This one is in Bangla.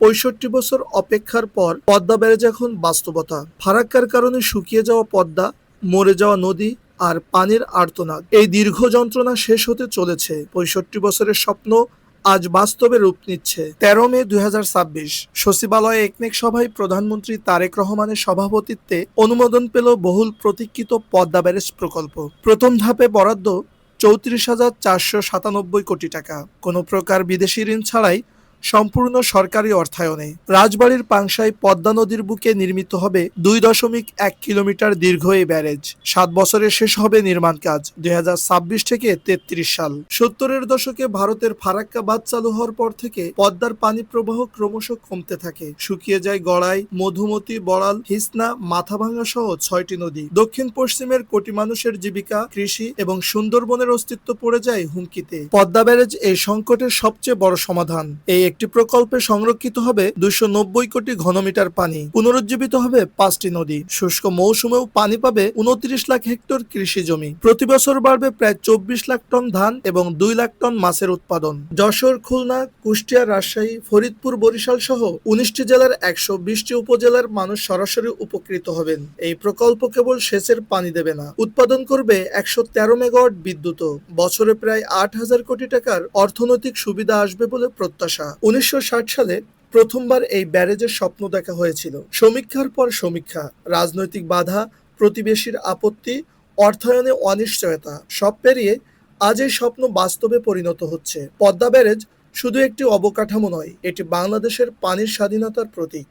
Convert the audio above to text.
৬৫ বছর অপেক্ষার পর পদ্মা ব্যারেজ এখন বাস্তবতা। ফারাক্কার কারণে শুকিয়ে যাওয়া পদ্মা, মরে যাওয়া নদী আর পানির আর্তনাদ, এই দীর্ঘ যন্ত্রণা শেষ হতে চলেছে। ৬৫ বছরের স্বপ্ন আজ বাস্তবে রূপ নিচ্ছে। ১৩ মে ২০২৬ সচিবালয়ে একনেক সভায় প্রধানমন্ত্রী তারেক রহমানের সভাপতিত্বে অনুমোদন পেল বহুল প্রতীক্ষিত পদ্মা ব্যারেজ প্রকল্প। প্রথম ধাপে বরাদ্দ ৩৪,৪৯৭ কোটি টাকা, কোনো প্রকার বিদেশি ঋণ ছাড়াই সম্পূর্ণ সরকারি অর্থায়নে। রাজবাড়ীর পাংশায় পদ্মা নদীর বুকে নির্মিত হবে ২.১ কিলোমিটার দীর্ঘ এই ব্যারেজ। ৭ বছরে শেষ হবে নির্মাণ কাজ ২০২৬ থেকে ৩৩ সাল। ৭০-এর দশকে ভারতের ফারাক্কা বাঁধ চালু হওয়ার পর থেকে পদ্মার পানি প্রবাহ ক্রমশ কমতে থাকে। শুকিয়ে যায় গড়াই, মধুমতি, বড়াল, হিসনা, মাথাভাঙ্গা সহ ৬টি নদী। দক্ষিণ পশ্চিমের কোটি মানুষের জীবিকা, কৃষি এবং সুন্দরবনের অস্তিত্ব পড়ে যায় হুমকিতে। পদ্মা ব্যারেজ এই সংকটের সবচেয়ে বড় সমাধান। এই একটি প্রকল্পে সংরক্ষিত হবে ২৯০ কোটি ঘনমিটার পানি, পুনরুজ্জীবিত হবে ৫টি নদী, শুষ্ক মৌসুমেও পানি পাবে ২৯ লাখ হেক্টর কৃষি জমি। প্রতি বছর বাড়বে প্রায় ২৪ লাখ টন ধান এবং ২ লাখ টন মাছের উৎপাদন। যশোর, খুলনা, কুষ্টিয়া, রাজশাহী, ফরিদপুর, বরিশাল সহ ১৯টি জেলার ১২০টি উপজেলার মানুষ সরাসরি উপকৃত হবেন। এই প্রকল্প কেবল সেচের পানি দেবে না, উৎপাদন করবে ১১৩ মেগাওয়াট বিদ্যুৎও। বছরে প্রায় ৮,০০০ কোটি টাকার অর্থনৈতিক সুবিধা আসবে বলে প্রত্যাশা। ১৯৬০ সালে প্রথমবার এই ব্যারেজের স্বপ্ন দেখা হয়েছিল। সমীক্ষার পর সমীক্ষা, রাজনৈতিক বাধা, প্রতিবেশীর আপত্তি, অর্থায়নে অনিশ্চয়তা, সব পেরিয়ে আজ এই স্বপ্ন বাস্তবে পরিণত হচ্ছে। পদ্মা ব্যারেজ শুধু একটি অবকাঠামো নয়, এটি বাংলাদেশের পানির স্বাধীনতার প্রতীক।